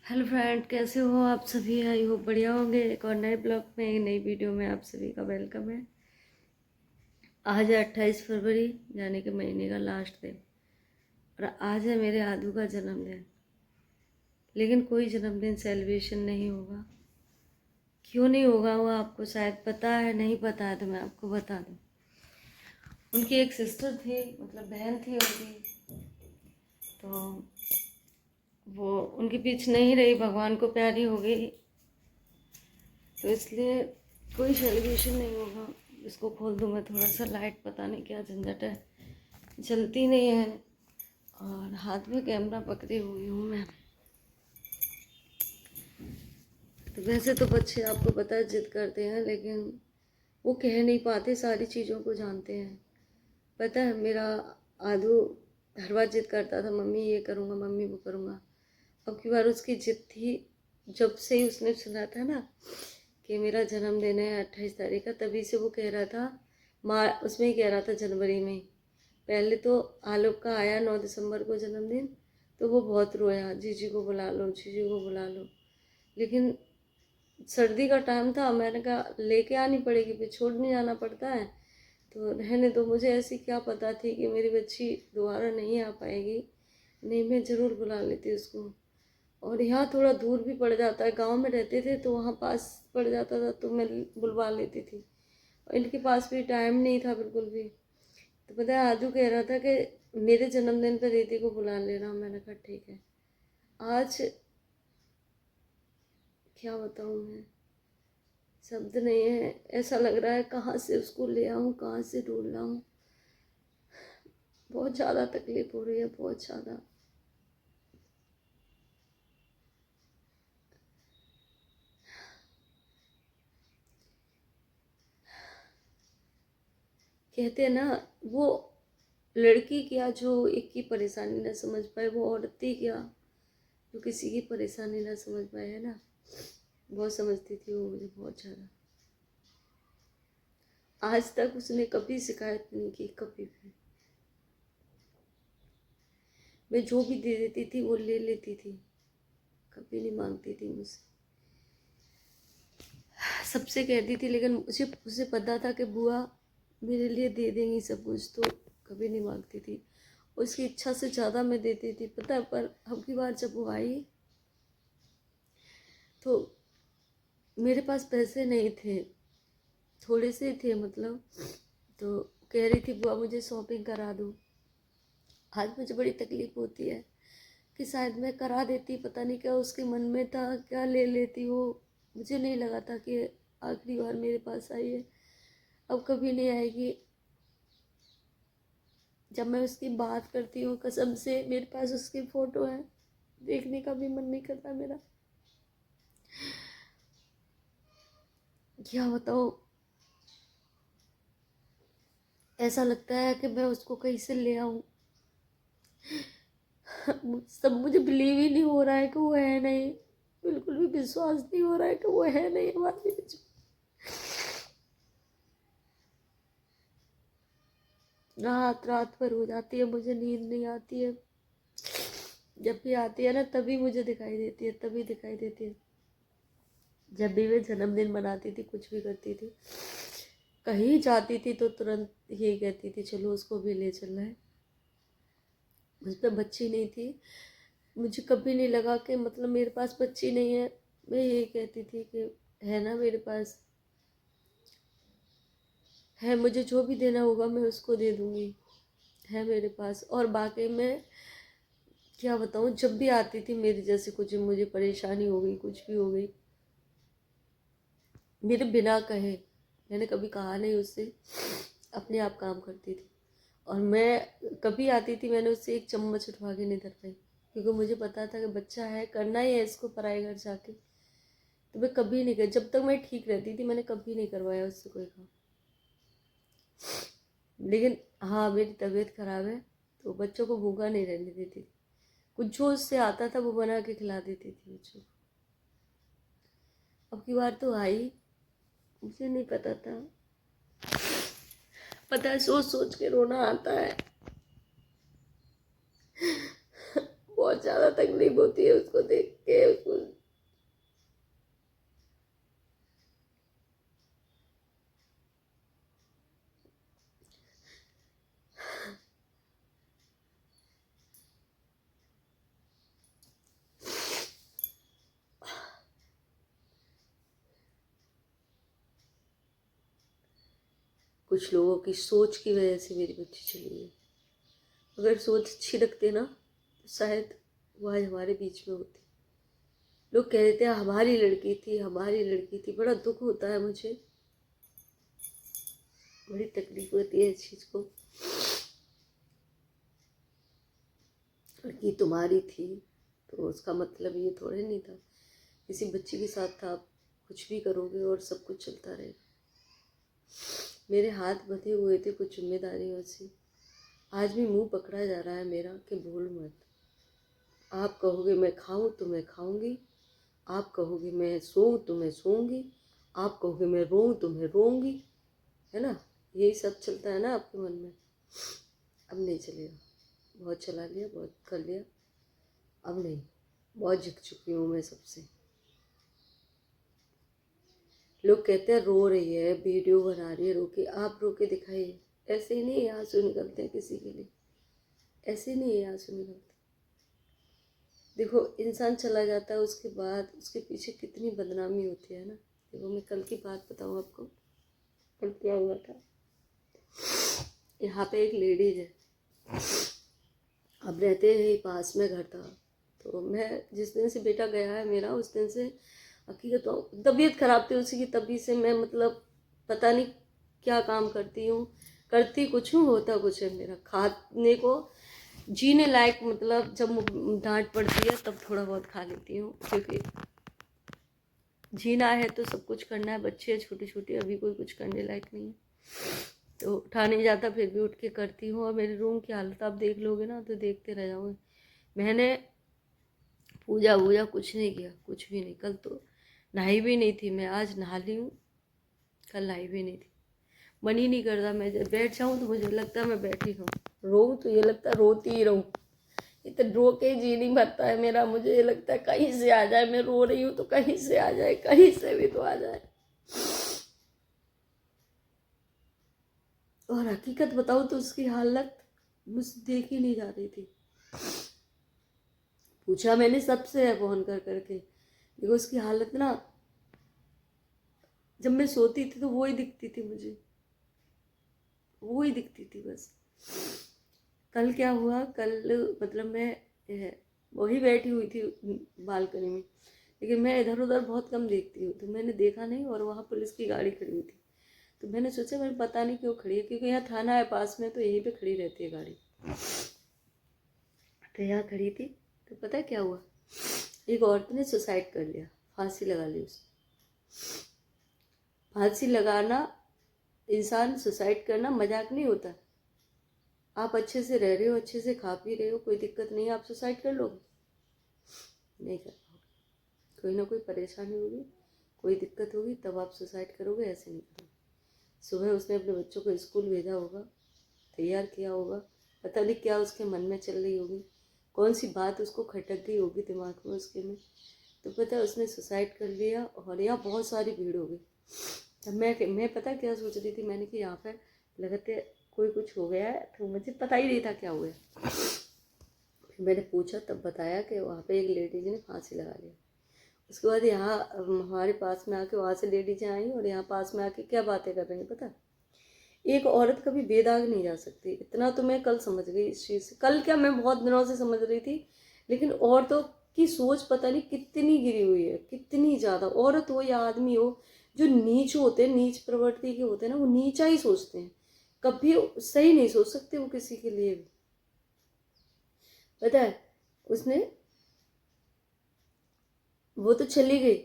Hello friend, कैसे हो आप सभी। आई होप बढ़िया होंगे। एक और नए ब्लॉग में, एक नई वीडियो में आप सभी का वेलकम है। आज है 28 फरवरी, यानी कि महीने का लास्ट दिन, और आज है मेरे आदू का जन्मदिन। लेकिन कोई जन्मदिन सेलिब्रेशन नहीं होगा। क्यों नहीं होगा वो आपको शायद पता है, नहीं पता है तो मैं आपको बता दूँ। उनकी एक सिस्टर थी, मतलब बहन थी उनकी, तो वो उनके पीछे नहीं रही, भगवान को प्यारी हो गई, तो इसलिए कोई सेलिब्रेशन नहीं होगा। इसको खोल दूँ मैं थोड़ा सा, लाइट पता नहीं क्या झंझट है, जलती नहीं है, और हाथ में कैमरा पकड़े हुई हूँ मैं। तो वैसे तो बच्चे आपको पता है जिद करते हैं, लेकिन वो कह नहीं पाते, सारी चीज़ों को जानते हैं। पता है मेरा आदू हर बार जिद करता था, मम्मी ये करूँगा, मम्मी वो करूँगा। अब की बार उसकी जिद थी, जब से ही उसने सुना था ना कि मेरा जन्मदिन है 28 तारीख का, तभी से वो कह रहा था, उसमें ही कह रहा था जनवरी में। पहले तो आलोक का आया 9 दिसंबर को जन्मदिन, तो वो बहुत रोया, जीजी को बुला लो, जीजी को बुला लो। लेकिन सर्दी का टाइम था, मैंने कहा लेके आनी पड़ेगी, फिर छोड़ने जाना पड़ता है, तो रहने दो। मुझे ऐसी क्या पता थी कि मेरी बच्ची दोबारा नहीं आ पाएगी, नहीं मैं ज़रूर बुला लेती उसको। और यहाँ थोड़ा दूर भी पड़ जाता है, गांव में रहते थे तो वहाँ पास पड़ जाता था, तो मैं बुलवा लेती थी, और इनके पास भी टाइम नहीं था बिल्कुल भी। तो पता है आदू कह रहा था कि मेरे जन्मदिन पर दीदी को बुला लेना। मैंने कहा ठीक है। आज क्या बताऊँ मैं, शब्द नहीं है, ऐसा लग रहा है कहाँ से उसको ले आऊँ, कहाँ से ढूंढ लाऊँ। बहुत ज़्यादा तकलीफ हो रही है, बहुत ज़्यादा। कहते हैं ना, वो लड़की क्या जो एक की परेशानी ना समझ पाए, वो औरत ही क्या जो किसी की परेशानी ना समझ पाए, है ना। बहुत समझती थी वो मुझे, बहुत ज़्यादा। आज तक उसने कभी शिकायत नहीं की, कभी भी। मैं जो भी दे देती थी वो ले लेती थी, कभी नहीं मांगती थी मुझसे। सबसे कहती थी, लेकिन उसे पता था कि बुआ मेरे लिए दे देंगी सब कुछ, तो कभी नहीं मांगती थी। उसकी इच्छा से ज़्यादा मैं देती थी, पता है। पर अब की बार जब वो आई तो मेरे पास पैसे नहीं थे, थोड़े से थे मतलब। तो कह रही थी बुआ मुझे शॉपिंग करा दो। आज मुझे बड़ी तकलीफ़ होती है कि शायद मैं करा देती, पता नहीं क्या उसके मन में था, क्या ले लेती वो। मुझे नहीं लगा था कि आखिरी बार मेरे पास आई है, अब कभी नहीं आएगी। जब मैं उसकी बात करती हूँ, कसम से मेरे पास उसकी फ़ोटो है, देखने का भी मन नहीं करता मेरा। क्या बताओ, ऐसा लगता है कि मैं उसको कहीं से ले आऊँ। सब मुझे बिलीव ही नहीं हो रहा है कि वो है नहीं, बिल्कुल भी विश्वास नहीं हो रहा है कि वो है नहीं हमारे बीच में। रात रात भर हो जाती है, मुझे नींद नहीं आती है। जब भी आती है ना तभी मुझे दिखाई देती है, तभी दिखाई देती है। जब भी मैं जन्मदिन मनाती थी, कुछ भी करती थी, कहीं जाती थी तो तुरंत यही कहती थी चलो उसको भी ले चलना है। मुझ पर बच्ची नहीं थी, मुझे कभी नहीं लगा कि मतलब मेरे पास बच्ची नहीं है। मैं यही कहती थी कि है ना मेरे पास, है, मुझे जो भी देना होगा मैं उसको दे दूँगी, है मेरे पास। और बाकी मैं क्या बताऊँ, जब भी आती थी मेरी जैसे कुछ मुझे परेशानी हो गई, कुछ भी हो गई, मेरे बिना कहे, मैंने कभी कहा नहीं उससे, अपने आप काम करती थी। और मैं कभी आती थी, मैंने उससे एक चम्मच उठवा के नहीं धर पाई, क्योंकि मुझे पता था कि बच्चा है, करना ही है इसको पराए घर जाके। तो मैं कभी नहीं कर, जब तक मैं ठीक रहती थी मैंने कभी नहीं करवाया उससे कोई काम। लेकिन हाँ, मेरी तबीयत खराब है तो बच्चों को भूखा नहीं रहने देती थी, कुछ जो उससे आता था वो बना के खिला देती थी बच्चों को। अब की बार तो आई, मुझे नहीं पता था। पता है, सोच सोच के रोना आता है। बहुत ज़्यादा तकलीफ होती है उसको देख के, उसको कुछ लोगों की सोच की वजह से मेरी बच्ची चली गई। अगर सोच अच्छी रखते ना तो शायद वो आज हमारे बीच में होती। लोग कह देते हैं हमारी लड़की थी, हमारी लड़की थी। बड़ा दुख होता है मुझे, बड़ी तकलीफ होती है इस चीज़ को। लड़की तुम्हारी थी तो उसका मतलब ये थोड़े नहीं था किसी बच्ची के साथ था आप कुछ भी करोगे और सब कुछ चलता रहेगा। मेरे हाथ बंधे हुए थे कुछ जिम्मेदारियों से। आज भी मुंह पकड़ा जा रहा है मेरा कि भूल मत। आप कहोगे मैं खाऊं तो मैं खाऊंगी, आप कहोगे मैं सोऊं तो मैं सोऊंगी, आप कहोगे मैं रोऊं तो मैं रोऊंगी, है ना। यही सब चलता है ना आपके मन में। अब नहीं चलेगा, बहुत चला लिया, बहुत कर लिया, अब नहीं। बहुत झुक चुकी हूँ मैं सबसे। लोग कहते हैं रो रही है, वीडियो बना रही है, रो के। आप रो के दिखाइए। ऐसे ही नहीं आंसू निकलते हैं किसी के लिए, ऐसे नहीं आंसू निकलते। देखो इंसान चला जाता है उसके बाद उसके पीछे कितनी बदनामी होती है ना। देखो मैं कल की बात बताऊँ आपको, कल क्या हुआ था। यहाँ पे एक लेडीज है, अब रहते हैं पास में घर था। तो मैं जिस दिन से बेटा गया है मेरा उस दिन से हकीकत तो तबीयत ख़राब थी उसकी, तभी से मैं मतलब पता नहीं क्या काम करती हूँ, करती कुछ हूँ होता कुछ है मेरा। खाने को जीने लायक मतलब जब डांट पड़ती है तब थोड़ा बहुत खा लेती हूँ, क्योंकि जीना है तो सब कुछ करना है। बच्चे छोटे छोटे, अभी कोई कुछ करने लायक नहीं है तो उठा नहीं जाता, फिर भी उठ के करती हूँ। और मेरे रूम की हालत आप देख लोगे ना तो देखते रह जाओगे। मैंने पूजा वूजा कुछ नहीं किया, कुछ भी नहीं। कल तो नहाई भी नहीं थी मैं, आज नहा ली हूँ, कल नहाई भी नहीं थी। मन ही नहीं करता, मैं जब बैठ जाऊँ तो मुझे लगता है मैं बैठी रहूँ, रोऊँ तो ये लगता है रोती ही रहूँ। इतना रो के जी नहीं भरता है मेरा। मुझे ये लगता है कहीं से आ जाए, मैं रो रही हूँ तो कहीं से आ जाए, कहीं से भी तो आ जाए। और हकीकत बताऊँ तो उसकी हालत मुझसे देख ही नहीं जा रही थी। पूछा मैंने सबसे फ़ोन कर करके, देखो उसकी हालत ना, जब मैं सोती थी तो वो ही दिखती थी मुझे, वो ही दिखती थी बस। कल क्या हुआ, कल मतलब मैं वही बैठी हुई थी बालकनी में, लेकिन मैं इधर उधर बहुत कम देखती हूँ तो मैंने देखा नहीं। और वहाँ पुलिस की गाड़ी खड़ी हुई थी तो मैंने सोचा मैंने पता नहीं क्यों खड़ी है, क्योंकि यहाँ थाना है पास में तो यहीं पे खड़ी रहती है गाड़ी। तो यहाँ खड़ी थी तो पता है क्या हुआ, एक औरत ने सुसाइड कर लिया, फांसी लगा ली उसने। फांसी लगाना, इंसान सुसाइड करना मजाक नहीं होता। आप अच्छे से रह रहे हो, अच्छे से खा पी रहे हो, कोई दिक्कत नहीं है, आप सुसाइड कर लोगे? नहीं कर पाओगे। कोई ना कोई परेशानी होगी, कोई दिक्कत होगी तब आप सुसाइड करोगे, ऐसे नहीं करोगे। सुबह उसने अपने बच्चों को स्कूल भेजा होगा, तैयार किया होगा, पता नहीं क्या उसके मन में चल रही होगी, कौन सी बात उसको खटक गई होगी दिमाग में उसके में, तो पता है उसने सुसाइड कर लिया। और यहाँ बहुत सारी भीड़ हो गई। तब मैं पता क्या सोच रही थी, मैंने कि यहाँ पर लगते कोई कुछ हो गया है, तो मुझे पता ही नहीं था क्या हुआ। फिर मैंने पूछा तब बताया कि वहाँ पे एक लेडीज ने फांसी लगा लिया। उसके बाद यहाँ हमारे पास में आके वहाँ से लेडीजें आई और यहाँ पास में आके क्या बातें कर रही हैं पता, एक औरत कभी बेदाग नहीं जा सकती। इतना तो मैं कल समझ गई इस चीज़ से। कल क्या, मैं बहुत दिनों से समझ रही थी, लेकिन औरतों की सोच पता नहीं कितनी गिरी हुई है, कितनी ज़्यादा। औरत हो या आदमी हो, जो नीच होते हैं, नीच प्रवृत्ति के होते हैं ना, वो नीचा ही सोचते हैं, कभी सही नहीं सोच सकते वो किसी के लिए भी। पता है उसने, वो तो चली गई,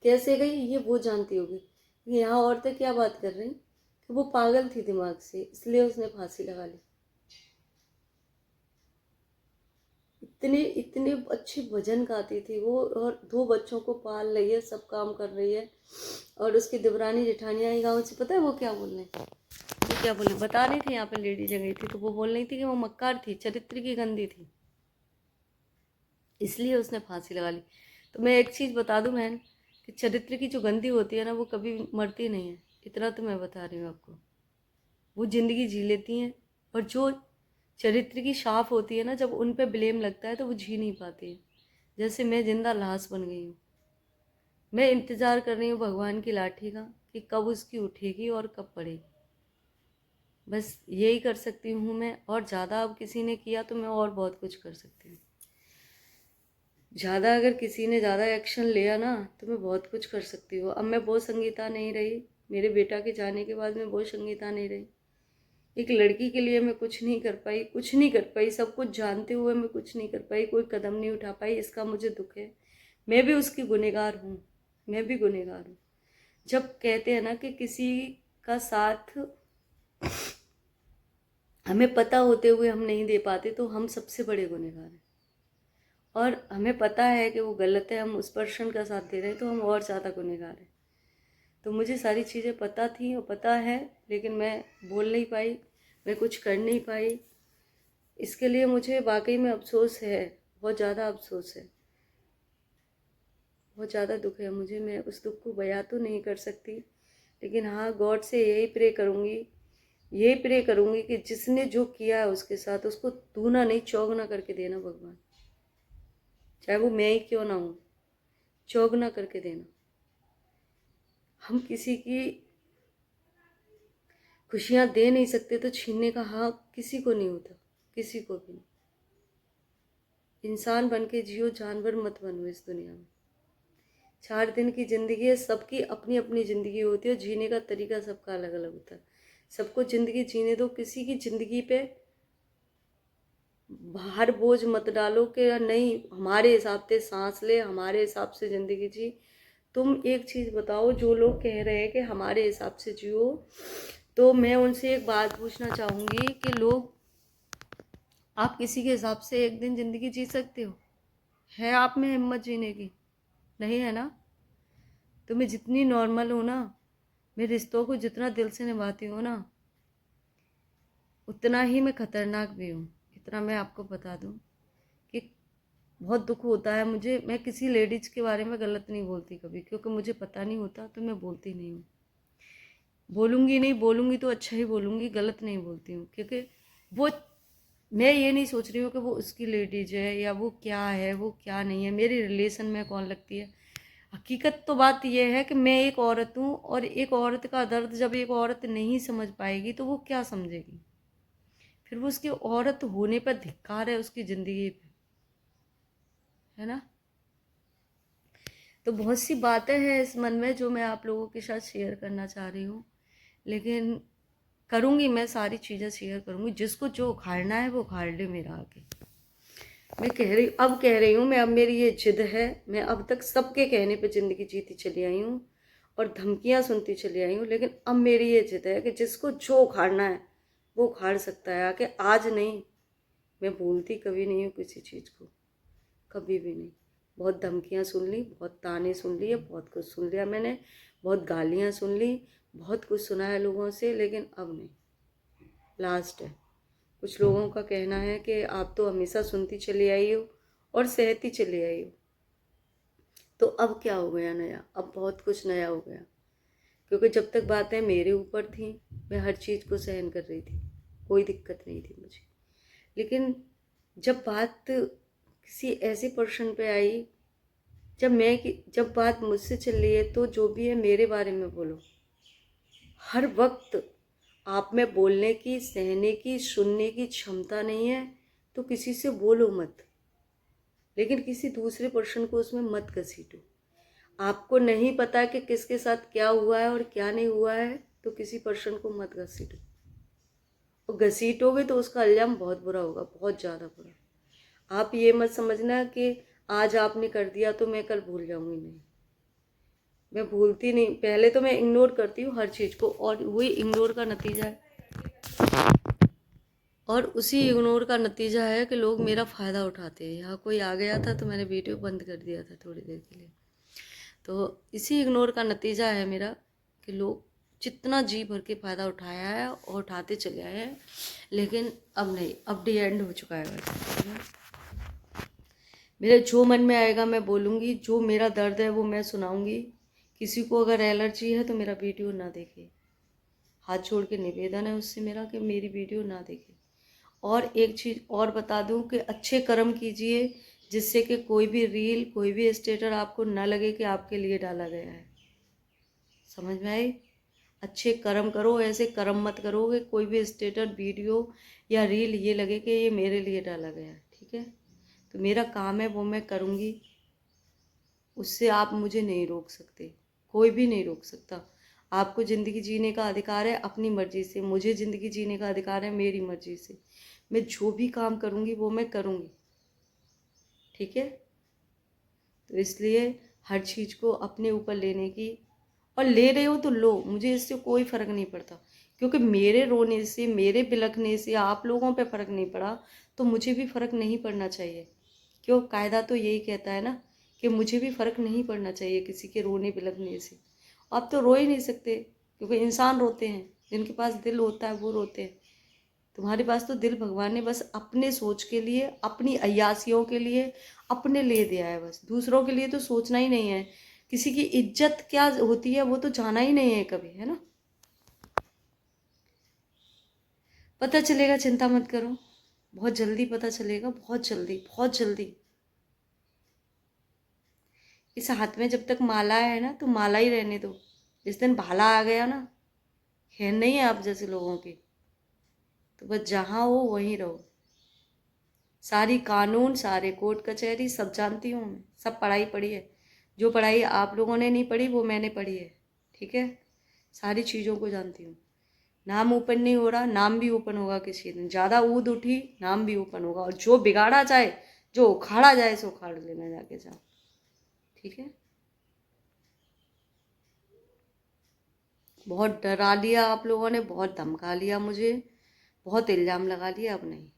कैसे गई ये वो जानती होगी। यहाँ औरतें क्या बात कर रही कि वो पागल थी दिमाग से, इसलिए उसने फांसी लगा ली। इतने इतने अच्छे भजन गाती थी वो, और 2 बच्चों को पाल रही है, सब काम कर रही है। और उसकी देवरानी जेठानियाँ आई गाँव से, पता है वो क्या बोल रहे हैं, वो क्या बोले बता रही थी। यहाँ पे लेडी जगह थी तो वो बोल रही थी कि वो मक्कार थी, चरित्र की गंदी थी, इसलिए उसने फांसी लगा ली। तो मैं एक चीज़ बता दूं बहन, कि चरित्र की जो गंदी होती है ना वो कभी मरती नहीं है, इतना तो मैं बता रही हूँ आपको। वो ज़िंदगी जी लेती हैं। और जो चरित्र की साफ होती है ना, जब उन पे ब्लेम लगता है तो वो जी नहीं पाती है। जैसे मैं जिंदा लाश बन गई हूँ। मैं इंतज़ार कर रही हूँ भगवान की लाठी का कि कब उसकी उठेगी और कब पड़ेगी। बस यही कर सकती हूँ मैं, और ज़्यादा अब किसी ने किया तो मैं और बहुत कुछ कर सकती हूँ। ज़्यादा अगर किसी ने ज़्यादा एक्शन लिया ना तो मैं बहुत कुछ कर सकती हूँ। अब मैं वो संगीता नहीं रही, मेरे बेटा के जाने के बाद मैं वो संगीता नहीं रही। एक लड़की के लिए मैं कुछ नहीं कर पाई, कुछ नहीं कर पाई, सब कुछ जानते हुए मैं कुछ नहीं कर पाई, कोई कदम नहीं उठा पाई। इसका मुझे दुख है। मैं भी उसकी गुनहगार हूँ, मैं भी गुनहगार हूँ। जब कहते हैं ना कि किसी का साथ हमें पता होते हुए हम नहीं दे पाते, तो हम सबसे बड़े गुनहगार हैं। और हमें पता है कि वो गलत है, हम उस पर्सन का साथ दे रहे हैं, तो हम और ज़्यादा गुनहगार हैं। तो मुझे सारी चीज़ें पता थी और पता है, लेकिन मैं बोल नहीं पाई, मैं कुछ कर नहीं पाई। इसके लिए मुझे वाकई में अफसोस है, बहुत ज़्यादा अफसोस है, बहुत ज़्यादा दुख है मुझे। मैं उस दुख को बयां तो नहीं कर सकती, लेकिन हाँ, गॉड से यही प्रे करूँगी कि जिसने जो किया है उसके साथ, उसको दूना नहीं चौगुना करके देना भगवान, चाहे वो मैं ही क्यों ना हूँ, चौगुना करके देना। हम किसी की खुशियाँ दे नहीं सकते तो छीनने का हक किसी को नहीं होता, किसी को भी नहीं। इंसान बन के जियो, जानवर मत बनो इस दुनिया में। 4 दिन की ज़िंदगी है, सबकी अपनी अपनी ज़िंदगी होती है, जीने का तरीका सबका अलग अलग होता है। सबको ज़िंदगी जीने दो, किसी की ज़िंदगी पे हर बोझ मत डालो कि नहीं हमारे हिसाब से सांस ले, हमारे हिसाब से ज़िंदगी जी। तुम एक चीज़ बताओ, जो लोग कह रहे हैं कि हमारे हिसाब से जियो, तो मैं उनसे एक बात पूछना चाहूँगी कि लोग, आप किसी के हिसाब से एक दिन ज़िंदगी जी सकते हो? है आप में हिम्मत जीने की? नहीं है ना? तो मैं जितनी नॉर्मल हूँ ना, मैं रिश्तों को जितना दिल से निभाती हूँ ना, उतना ही मैं खतरनाक भी हूँ। इतना मैं आपको बता दूँ कि बहुत दुख होता है मुझे। मैं किसी लेडीज़ के बारे में गलत नहीं बोलती कभी, क्योंकि मुझे पता नहीं होता तो मैं बोलती नहीं हूँ। बोलूँगी नहीं, बोलूँगी तो अच्छा ही बोलूँगी, गलत नहीं बोलती हूँ। क्योंकि वो, मैं ये नहीं सोच रही हूँ कि वो उसकी लेडीज है या वो क्या है, वो क्या नहीं है, मेरी रिलेशन में कौन लगती है। हकीकत तो बात यह है कि मैं एक औरत हूँ, और एक औरत का दर्द जब एक औरत नहीं समझ पाएगी तो वो क्या समझेगी? फिर वो उसकी औरत होने पर धिक्कार है उसकी ज़िंदगी पे, है ना? तो बहुत सी बातें हैं इस मन में जो मैं आप लोगों के साथ शेयर करना चाह रही हूँ, लेकिन करूँगी, मैं सारी चीज़ें शेयर करूँगी। जिसको जो उखाड़ना है वो उखाड़ ले मेरा आके। मैं कह रही हूँ मैं, अब मेरी ये जिद है। मैं अब तक सबके कहने पे ज़िंदगी जीती चली आई हूँ और धमकियाँ सुनती चली आई हूँ, लेकिन अब मेरी ये जिद है कि जिसको जो उखाड़ना है वो उखाड़ सकता है आके। आज नहीं, मैं भूलती कभी नहीं हूँ किसी चीज़ को, कभी भी नहीं। बहुत धमकियाँ सुन ली, बहुत ताने सुन लिए, बहुत कुछ सुन लिया मैंने, बहुत गालियाँ सुन ली, बहुत कुछ सुना है लोगों से, लेकिन अब नहीं, लास्ट है। कुछ लोगों का कहना है कि आप तो हमेशा सुनती चली आई हो और सहती चली आई हो, तो अब क्या हो गया नया? अब बहुत कुछ नया हो गया, क्योंकि जब तक बातें मेरे ऊपर थी मैं हर चीज़ को सहन कर रही थी, कोई दिक्कत नहीं थी मुझे। लेकिन जब बात किसी ऐसे पर्सन पे आई, जब बात मुझसे चल रही है, तो जो भी है मेरे बारे में बोलो। हर वक्त आप में बोलने की, सहने की, सुनने की क्षमता नहीं है तो किसी से बोलो मत, लेकिन किसी दूसरे पर्सन को उसमें मत घसीटो। आपको नहीं पता कि किसके साथ क्या हुआ है और क्या नहीं हुआ है, तो किसी पर्सन को मत घसीटो, और घसीटोगे तो उसका अंजाम बहुत बुरा होगा, बहुत ज़्यादा बुरा। आप ये मत समझना कि आज आपने कर दिया तो मैं कल भूल जाऊंगी, नहीं, मैं भूलती नहीं। पहले तो मैं इग्नोर करती हूँ हर चीज़ को, और वही इग्नोर का नतीजा है, और उसी इग्नोर का नतीजा है कि लोग मेरा फ़ायदा उठाते हैं। यहाँ कोई आ गया था तो मैंने वीडियो बंद कर दिया था थोड़ी देर के लिए। तो इसी इग्नोर का नतीजा है मेरा कि लोग जितना जी भर के फ़ायदा उठाया है और उठाते चले आए हैं, लेकिन अब नहीं, अब दी एंड हो चुका है बस। मेरे जो मन में आएगा मैं बोलूँगी, जो मेरा दर्द है वो मैं सुनाऊँगी। किसी को अगर एलर्जी है तो मेरा वीडियो ना देखे, हाथ जोड़ के निवेदन है उससे मेरा कि मेरी वीडियो ना देखे। और एक चीज़ और बता दूं कि अच्छे कर्म कीजिए, जिससे कि कोई भी रील, कोई भी स्टेटस आपको ना लगे कि आपके लिए डाला गया है। समझ में आई? अच्छे कर्म करो, ऐसे कर्म मत करो कि कोई भी स्टेटस वीडियो या रील ये लगे कि ये मेरे लिए डाला गया है, ठीक है। तो मेरा काम है वो मैं करूँगी, उससे आप मुझे नहीं रोक सकते, कोई भी नहीं रोक सकता। आपको ज़िंदगी जीने का अधिकार है अपनी मर्ज़ी से, मुझे ज़िंदगी जीने का अधिकार है मेरी मर्ज़ी से। मैं जो भी काम करूँगी वो मैं करूँगी, ठीक है। तो इसलिए हर चीज़ को अपने ऊपर लेने की, और ले रहे हो तो लो, मुझे इससे कोई फ़र्क नहीं पड़ता, क्योंकि मेरे रोने से, मेरे बिलखने से आप लोगों पे फ़र्क नहीं पड़ा तो मुझे भी फ़र्क नहीं पड़ना चाहिए। क्यों, कायदा तो यही कहता है ना कि मुझे भी फ़र्क नहीं पड़ना चाहिए किसी के रोने बिलखने से। आप तो रो ही नहीं सकते, क्योंकि इंसान रोते हैं, जिनके पास दिल होता है वो रोते हैं। तुम्हारे पास तो दिल भगवान ने बस अपने सोच के लिए, अपनी अय्यासियों के लिए, अपने लिए दिया है, बस दूसरों के लिए तो सोचना ही नहीं है। किसी की इज्जत क्या होती है वो तो जाना ही नहीं है कभी, है ना। पता चलेगा, चिंता मत करो, बहुत जल्दी पता चलेगा, बहुत जल्दी, बहुत जल्दी। इस हाथ में जब तक माला है ना तो माला ही रहने दो। जिस दिन भाला आ गया ना, खैर नहीं है आप जैसे लोगों की, तो बस जहाँ हो वहीं रहो। सारी कानून, सारे कोर्ट कचहरी सब जानती हूँ मैं, सब पढ़ाई पढ़ी है। जो पढ़ाई आप लोगों ने नहीं पढ़ी वो मैंने पढ़ी है, ठीक है। सारी चीज़ों को जानती हूँ। नाम ओपन नहीं हो रहा, नाम भी ओपन होगा किसी दिन। ज़्यादा ऊद उठी, नाम भी ओपन होगा, और जो बिगाड़ा जाए, जो उखाड़ा जाए सो उखाड़ लेना जाके जाओ, ठीक है। बहुत डरा लिया आप लोगों ने, बहुत धमका लिया मुझे, बहुत इल्ज़ाम लगा लिया, अब नहीं।